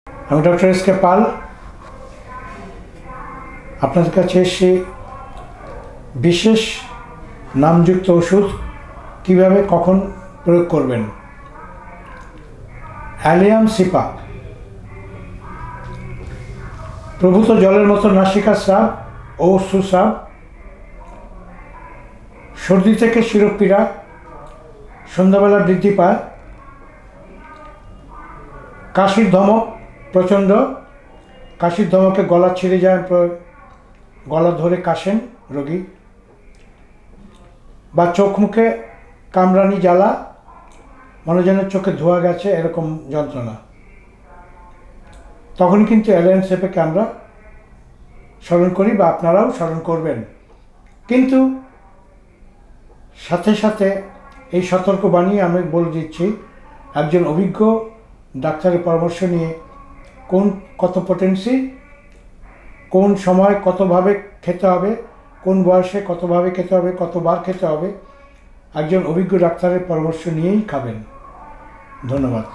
আমি doctor S K পাল আপনাদের কাছে এসে বিশেষ নামযুক্ত ওষুধ কিভাবে কখন প্রয়োগ করবেন। অ্যালিয়াম সিপা প্রভূত জলের মতো নাসিকা স্রাব ও সুস্রাব, সর্দি থেকে শিরোপীড়া সন্ধ্যাবেলা বৃদ্ধি পায়, কাশির ধমক প্রচণ্ড, কাশির ধমকে গলা ছিঁড়ে যায়, গলা ধরে কাশেন রোগী, বা চোখ মুখে কামরানি জ্বালা, মনে যেন চোখে ধোয়া গেছে এরকম যন্ত্রণা, তখন কিন্তু অ্যালিয়াম সিপাকে আমরা স্মরণ করি বা আপনারাও স্মরণ করবেন। কিন্তু সাথে সাথে এই সতর্কবাণী আমি বলে দিচ্ছি, একজন অভিজ্ঞ ডাক্তারের পরামর্শ নিয়ে কত পোটেন্সি, কোন সময় কতভাবে খেতে হবে, কোন বয়সে কতভাবে খেতে হবে, কতবার খেতে হবে, একজন অভিজ্ঞ ডাক্তারের পরামর্শ নিয়েই খাবেন। ধন্যবাদ।